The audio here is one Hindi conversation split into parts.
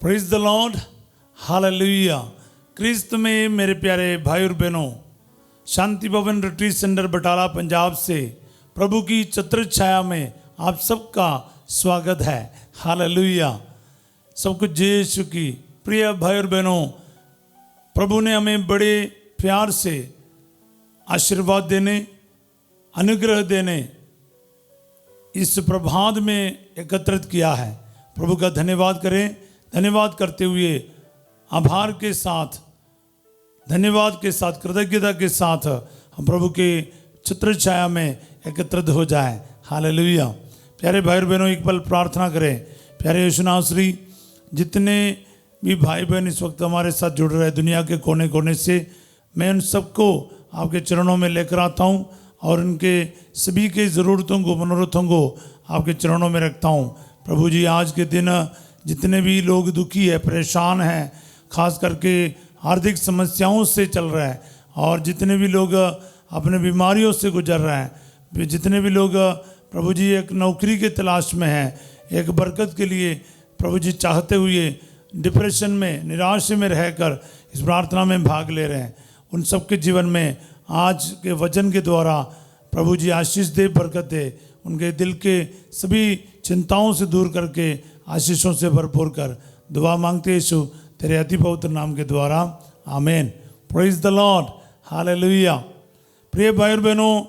Praise the Lord, hallelujah. Christ में मेरे प्यारे भाई और बहनों, शांति भवन रिट्रीट सेंटर बटाला पंजाब से प्रभु की छत्र छाया में आप सबका स्वागत है। हालेलुया। सब कुछ यीशु की। प्रिय भाई और बहनों, प्रभु ने हमें बड़े प्यार से आशीर्वाद देने, अनुग्रह देने इस प्रभात में एकत्रित किया है। प्रभु का धन्यवाद करें। धन्यवाद करते हुए आभार के साथ, धन्यवाद के साथ, कृतज्ञता के साथ हम प्रभु के छत्र छाया में एकत्रित हो जाएं। हालेलुया। प्यारे भाई बहनों, एक पल प्रार्थना करें। प्यारे यीशु नासरी, जितने भी भाई बहन इस वक्त हमारे साथ जुड़ रहे हैं दुनिया के कोने कोने से, मैं उन सबको आपके चरणों में लेकर आता हूँ और उनके सभी के ज़रूरतों को, मनोरथों को आपके चरणों में रखता हूँ। प्रभु जी, आज के दिन जितने भी लोग दुखी है, परेशान हैं, खास करके आर्थिक समस्याओं से चल रहा है, और जितने भी लोग अपने बीमारियों से गुजर रहे हैं, जितने भी लोग प्रभु जी एक नौकरी के तलाश में हैं, एक बरकत के लिए प्रभु जी चाहते हुए डिप्रेशन में, निराश में रहकर इस प्रार्थना में भाग ले रहे हैं, उन सबके जीवन में आज के वचन के द्वारा प्रभु जी आशीष दे, बरकत दे, उनके दिल के सभी चिंताओं से दूर करके आशीषों से भरपूर कर दुआ मांगते यीशु तेरे अति पवित्र नाम के द्वारा, आमीन। Praise the Lord, hallelujah. प्रिय भाई और बहनों,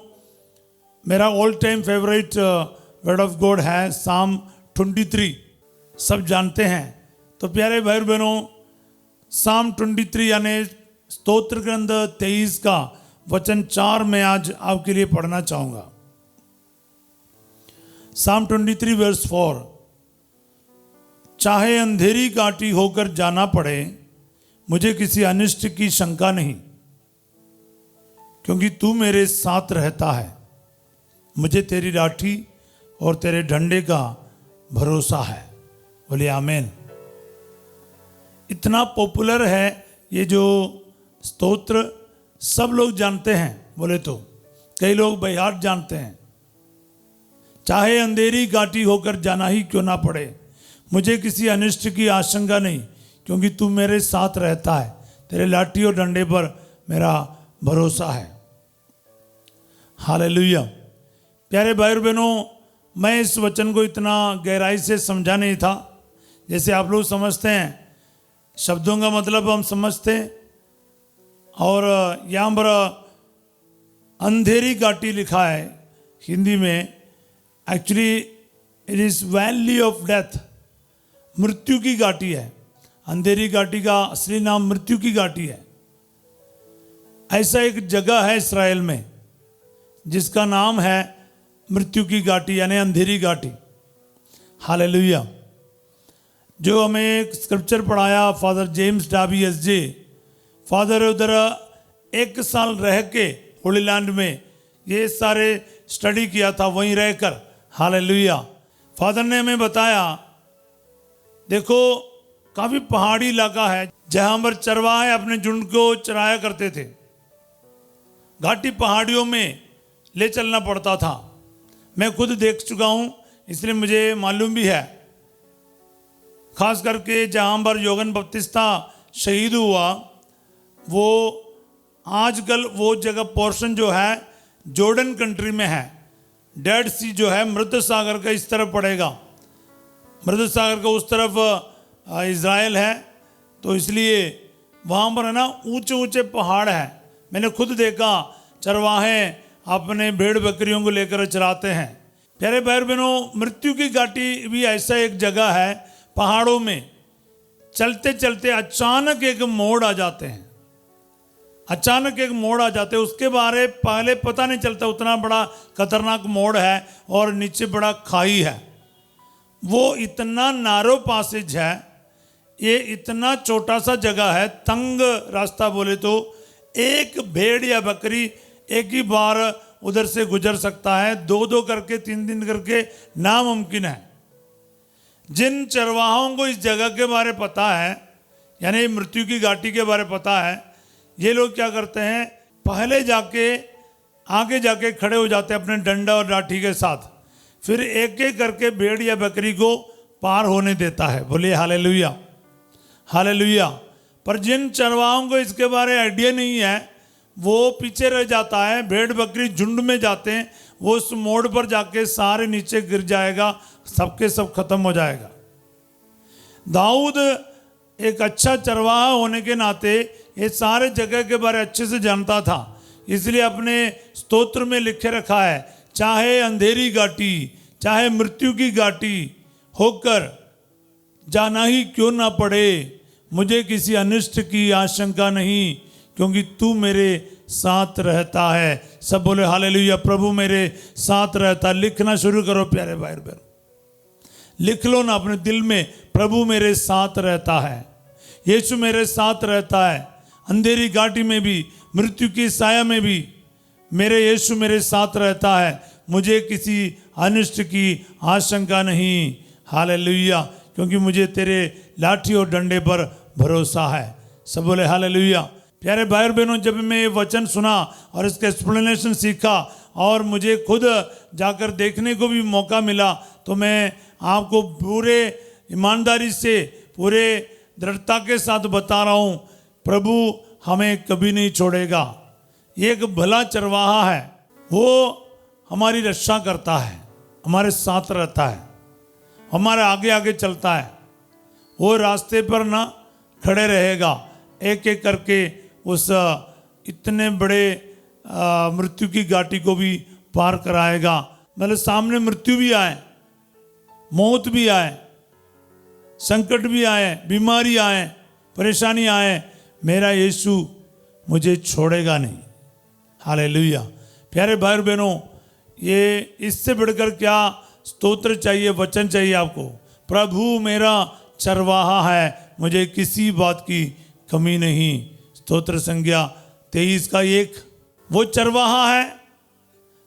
मेरा all time favourite word of God है साम 23। सब जानते हैं। तो प्यारे भाई और बहनों, साम 23 यानी स्तोत्र ग्रंथ 23 का वचन 4 में आज आपके लिए पढ़ना चाहूँगा। साम 23 वर्स 4। चाहे अंधेरी घाटी होकर जाना पड़े, मुझे किसी अनिष्ट की शंका नहीं, क्योंकि तू मेरे साथ रहता है। मुझे तेरी लाठी और तेरे डंडे का भरोसा है। बोले आमीन। इतना पॉपुलर है ये जो स्तोत्र, सब लोग जानते हैं। बोले तो कई लोग बयात जानते हैं। चाहे अंधेरी घाटी होकर जाना ही क्यों ना पड़े, मुझे किसी अनिष्ट की आशंका नहीं, क्योंकि तू मेरे साथ रहता है। तेरे लाठी और डंडे पर मेरा भरोसा है। हालेलुया। प्यारे भाई और बहनों, मैं इस वचन को इतना गहराई से समझा नहीं था जैसे आप लोग समझते हैं। शब्दों का मतलब हम समझते हैं, और यहाँ पर अंधेरी घाटी लिखा है हिंदी में। Actually it is valley of death, मृत्यु की घाटी है। अंधेरी घाटी का असली नाम मृत्यु की घाटी है। ऐसा एक जगह है इस्राएल में जिसका नाम है मृत्यु की घाटी यानी अंधेरी घाटी। हालेलुया। जो हमें एक स्क्रिप्चर पढ़ाया फादर जेम्स डाबी एसजे, फादर उधर 1 साल रह के होली लैंड में ये सारे स्टडी किया था वहीं रहकर। हालेलुया। फादर ने हमें बताया, देखो काफ़ी पहाड़ी इलाका है जहाँ पर चरवाहे अपने झुंड को चराया करते थे। घाटी पहाड़ियों में ले चलना पड़ता था। मैं खुद देख चुका हूँ, इसलिए मुझे मालूम भी है। खास करके जहाँ पर योगन बपतिस्ता शहीद हुआ, वो आजकल वो जगह पोर्शन जो है जॉर्डन कंट्री में है। डेड सी जो है मृत सागर का इस तरफ पड़ेगा, मृत सागर का उस तरफ इज़राइल है। तो इसलिए वहाँ पर है ना ऊंचे ऊंचे पहाड़ है। मैंने खुद देखा चरवाहे अपने भेड़ बकरियों को लेकर चराते हैं। प्यारे भाई बहनों, मृत्यु की घाटी भी ऐसा एक जगह है पहाड़ों में। चलते चलते अचानक एक मोड़ आ जाते हैं, अचानक एक मोड़ आ जाते हैं। उसके बारे पहले पता नहीं चलता, उतना बड़ा खतरनाक मोड़ है और नीचे बड़ा खाई है। वो इतना नारो पासेज है, ये इतना छोटा सा जगह है, तंग रास्ता बोले तो एक भेड़ या बकरी एक ही बार उधर से गुजर सकता है। 2-2 करके 3 करके नामुमकिन है। जिन चरवाहों को इस जगह के बारे पता है, यानी मृत्यु की घाटी के बारे पता है, ये लोग क्या करते हैं, पहले जाके आगे जाके खड़े हो जाते हैं अपने डंडा और लाठी के साथ। फिर एक एक करके भेड़ या बकरी को पार होने देता है। बोलिए हालेलुया। हालेलुया। पर जिन चरवाहों को इसके बारे में आइडिया नहीं है वो पीछे रह जाता है। भेड़ बकरी झुंड में जाते हैं, वो उस मोड़ पर जाके सारे नीचे गिर जाएगा, सबके सब खत्म हो जाएगा। दाऊद एक अच्छा चरवाहा होने के नाते ये सारे जगह के बारे अच्छे से जानता था, इसलिए अपने स्तोत्र में लिखे रखा है, चाहे अंधेरी घाटी चाहे मृत्यु की घाटी होकर जाना ही क्यों ना पड़े, मुझे किसी अनिष्ट की आशंका नहीं, क्योंकि तू मेरे साथ रहता है। सब बोले हालेलुया। प्रभु मेरे साथ रहता है। लिखना शुरू करो प्यारे भाई बहन, लिख लो ना अपने दिल में, प्रभु मेरे साथ रहता है, यीशु मेरे साथ रहता है। अंधेरी घाटी में भी, मृत्यु की साया में भी मेरे यीशु मेरे साथ रहता है, मुझे किसी अनिष्ट की आशंका नहीं। हालेलुया, क्योंकि मुझे तेरे लाठी और डंडे पर भरोसा है। सब बोले हालेलुया। प्यारे भाई और बहनों, जब मैं ये वचन सुना और इसका एक्सप्लेनेशन सीखा और मुझे खुद जाकर देखने को भी मौका मिला, तो मैं आपको पूरे ईमानदारी से, पूरे दृढ़ता के साथ बता रहा हूँ, प्रभु हमें कभी नहीं छोड़ेगा। ये एक भला चरवाहा है, वो हमारी रक्षा करता है, हमारे साथ रहता है, हमारे आगे आगे चलता है। वो रास्ते पर ना खड़े रहेगा, एक एक करके उस इतने बड़े मृत्यु की घाटी को भी पार कराएगा। मतलब सामने मृत्यु भी आए, मौत भी आए, संकट भी आए, बीमारी आए, परेशानी आए, मेरा यीशु मुझे छोड़ेगा नहीं। हालेलुया। प्यारे भाई और बहनों, ये इससे बढ़कर क्या स्तोत्र चाहिए, वचन चाहिए आपको। प्रभु मेरा चरवाहा है, मुझे किसी बात की कमी नहीं। स्तोत्र संज्ञा 23 का 1। वो चरवाहा है,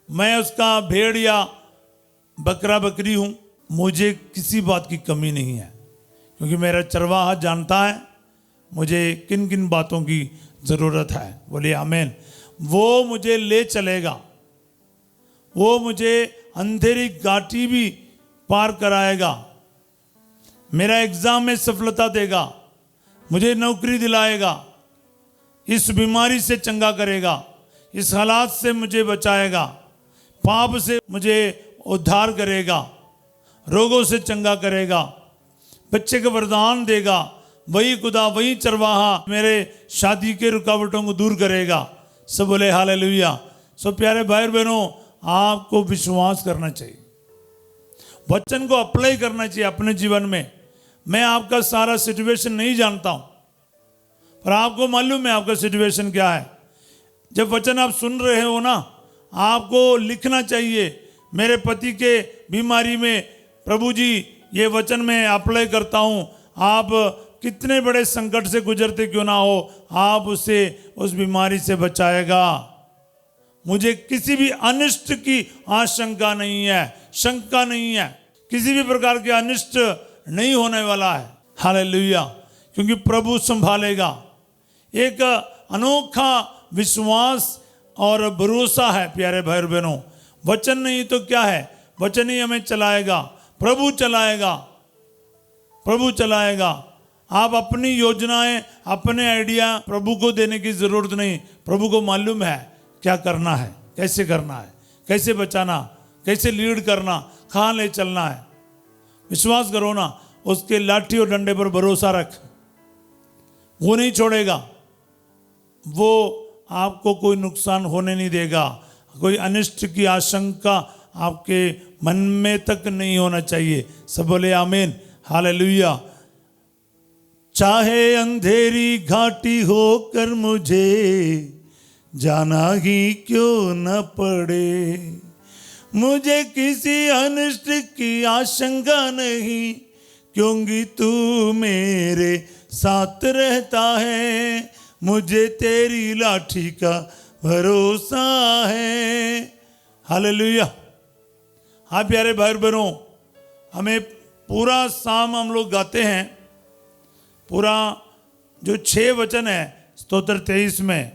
मैं उसका भेड़ या बकरा बकरी हूँ, मुझे किसी बात की कमी नहीं है, क्योंकि मेरा चरवाहा जानता है मुझे किन किन बातों की ज़रूरत है। बोलिए आमीन। वो मुझे ले चलेगा, वो मुझे अंधेरी घाटी भी पार कराएगा, मेरा एग्जाम में सफलता देगा, मुझे नौकरी दिलाएगा, इस बीमारी से चंगा करेगा, इस हालात से मुझे बचाएगा, पाप से मुझे उद्धार करेगा, रोगों से चंगा करेगा, बच्चे को वरदान देगा। वही खुदा, वही चरवाहा मेरे शादी के रुकावटों को दूर करेगा। सब बोले हालेलुया। सो प्यारे भाई और बहनों, आपको विश्वास करना चाहिए, वचन को अप्लाई करना चाहिए अपने जीवन में। मैं आपका सारा सिचुएशन नहीं जानता हूं, पर आपको मालूम है आपका सिचुएशन क्या है। जब वचन आप सुन रहे हो ना, आपको लिखना चाहिए, मेरे पति के बीमारी में प्रभु जी ये वचन मैं अप्लाई करता हूं, आप कितने बड़े संकट से गुजरते क्यों ना हो, आप उसे उस बीमारी से बचाएगा। मुझे किसी भी अनिष्ट की आशंका नहीं है, शंका नहीं है, किसी भी प्रकार के अनिष्ट नहीं होने वाला है। हालेलुया, क्योंकि प्रभु संभालेगा। एक अनोखा विश्वास और भरोसा है प्यारे भाई और बहनों। वचन नहीं तो क्या है, वचन ही हमें चलाएगा, प्रभु चलाएगा, प्रभु चलाएगा। आप अपनी योजनाएं, अपने आइडिया प्रभु को देने की जरूरत नहीं। प्रभु को मालूम है क्या करना है, कैसे करना है, कैसे बचाना, कैसे लीड करना, कहाँ ले चलना है। विश्वास करो ना, उसके लाठी और डंडे पर भरोसा रख, वो नहीं छोड़ेगा, वो आपको कोई नुकसान होने नहीं देगा। कोई अनिष्ट की आशंका आपके मन में तक नहीं होना चाहिए। सब बोले आमीन। हालेलुया। चाहे अंधेरी घाटी होकर मुझे जाना ही क्यों न पड़े, मुझे किसी अनिष्ट की आशंका नहीं, क्योंकि तू मेरे साथ रहता है, मुझे तेरी लाठी का भरोसा है। हालेलुया। हाँ प्यारे भाई बहनों, हमें पूरा साम हम लोग गाते हैं, पूरा जो 6 वचन है स्तोत्र 23 में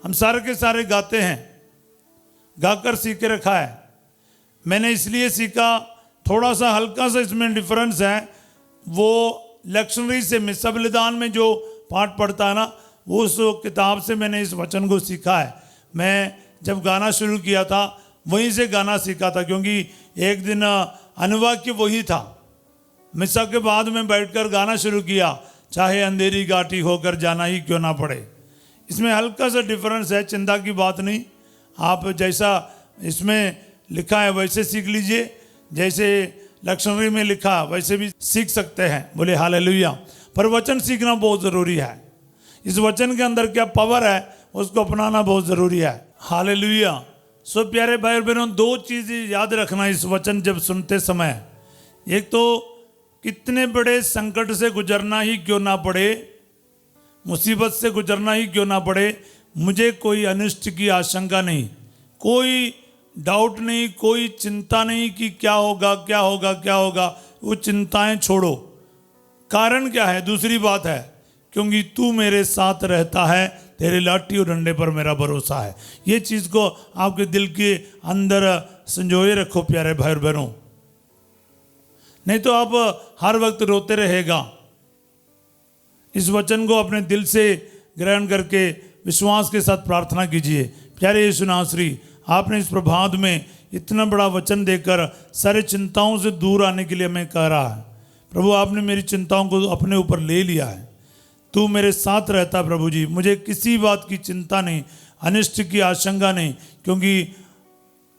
हम सारे के सारे गाते हैं, गाकर सीख के रखा है। मैंने इसलिए सीखा, थोड़ा सा हल्का सा इसमें डिफरेंस है, वो लक्ष्मणी से मिस्सा बलिदान में जो पाठ पढ़ता है ना, उस किताब से मैंने इस वचन को सीखा है। मैं जब गाना शुरू किया था वहीं से गाना सीखा था, क्योंकि एक दिन अनुवाक्य वही था। मिस्सा के बाद में बैठकर गाना शुरू किया, चाहे अंधेरी घाटी होकर जाना ही क्यों ना पड़े। इसमें हल्का सा डिफरेंस है, चिंता की बात नहीं। आप जैसा इसमें लिखा है वैसे सीख लीजिए, जैसे लक्ष्मणी में लिखा वैसे भी सीख सकते हैं। बोले हालेलुया। पर वचन सीखना बहुत ज़रूरी है। इस वचन के अंदर क्या पावर है उसको अपनाना बहुत ज़रूरी है। हालेलुया। सो प्यारे भाई और बहनों, दो चीज़ें याद रखना इस वचन जब सुनते समय। एक तो कितने बड़े संकट से गुजरना ही क्यों ना पड़े, मुसीबत से गुजरना ही क्यों ना पड़े, मुझे कोई अनिष्ट की आशंका नहीं, कोई डाउट नहीं, कोई चिंता नहीं कि क्या होगा क्या होगा क्या होगा। वो चिंताएं छोड़ो। कारण क्या है? दूसरी बात है, क्योंकि तू मेरे साथ रहता है, तेरे लाठी और डंडे पर मेरा भरोसा है। ये चीज़ को आपके दिल के अंदर संजोए रखो प्यारे भाई और बहनों, नहीं तो आप हर वक्त रोते रहेगा। इस वचन को अपने दिल से ग्रहण करके विश्वास के साथ प्रार्थना कीजिए। प्यारे यीशु नासरी, आपने इस प्रभात में इतना बड़ा वचन देकर सारे चिंताओं से दूर आने के लिए मैं कह रहा है। प्रभु, आपने मेरी चिंताओं को अपने ऊपर ले लिया है। तू मेरे साथ रहता प्रभु जी, मुझे किसी बात की चिंता नहीं, अनिष्ट की आशंका नहीं, क्योंकि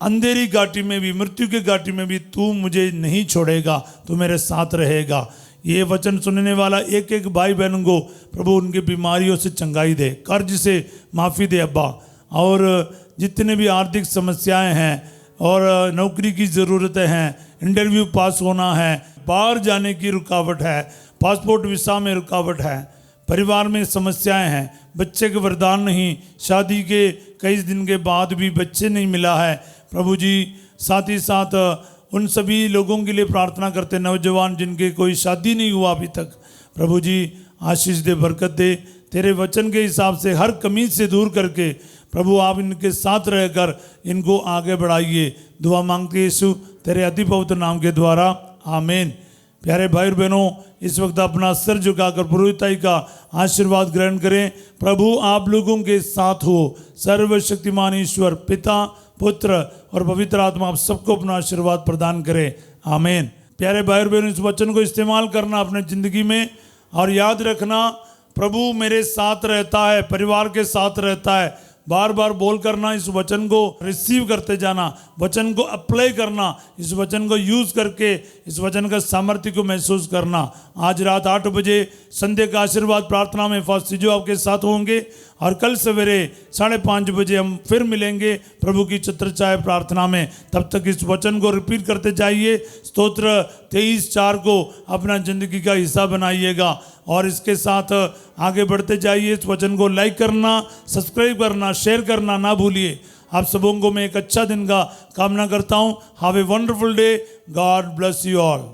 अंधेरी घाटी में भी, मृत्यु की घाटी में भी तू मुझे नहीं छोड़ेगा, तू मेरे साथ रहेगा। ये वचन सुनने वाला एक एक भाई बहन को प्रभु उनकी बीमारियों से चंगाई दे, कर्ज से माफ़ी दे अब्बा, और जितने भी आर्थिक समस्याएं हैं और नौकरी की ज़रूरतें हैं, इंटरव्यू पास होना है, बाहर जाने की रुकावट है, पासपोर्ट वीसा में रुकावट है, परिवार में समस्याएं हैं, बच्चे के वरदान नहीं, शादी के कई दिन के बाद भी बच्चे नहीं मिला है प्रभु जी। साथ ही साथ उन सभी लोगों के लिए प्रार्थना करते, नौजवान जिनके कोई शादी नहीं हुआ अभी तक, प्रभु जी आशीष दे, बरकत दे। तेरे वचन के हिसाब से हर कमी से दूर करके प्रभु आप इनके साथ रहकर इनको आगे बढ़ाइए। दुआ मांगते यीशु तेरे अति पवित्र नाम के द्वारा, आमीन। प्यारे भाई और बहनों, इस वक्त अपना सिर झुकाकर पुरोहिताई का आशीर्वाद ग्रहण करें। प्रभु आप लोगों के साथ हो। सर्वशक्तिमान ईश्वर पिता, पुत्र और पवित्र आत्मा आप सबको अपना आशीर्वाद प्रदान करे, आमीन। प्यारे भाई और बहनों, इस वचन को इस्तेमाल करना अपने ज़िंदगी में, और याद रखना प्रभु मेरे साथ रहता है, परिवार के साथ रहता है। बार बार बोल करना, इस वचन को रिसीव करते जाना, वचन को अप्लाई करना, इस वचन को यूज़ करके इस वचन का सामर्थ्य को महसूस करना। आज रात 8 बजे संध्या का आशीर्वाद प्रार्थना में फास्टर जो आपके साथ होंगे, और कल सवेरे 5:30 बजे हम फिर मिलेंगे प्रभु की छत्रछाया प्रार्थना में। तब तक इस वचन को रिपीट करते जाइए। स्तोत्र 23:4 को अपना ज़िंदगी का हिस्सा बनाइएगा, और इसके साथ आगे बढ़ते जाइए। इस वचन को लाइक करना, सब्सक्राइब करना, शेयर करना ना भूलिए। आप सबों को मैं एक अच्छा दिन का कामना करता हूँ। Have a wonderful day. God bless you all.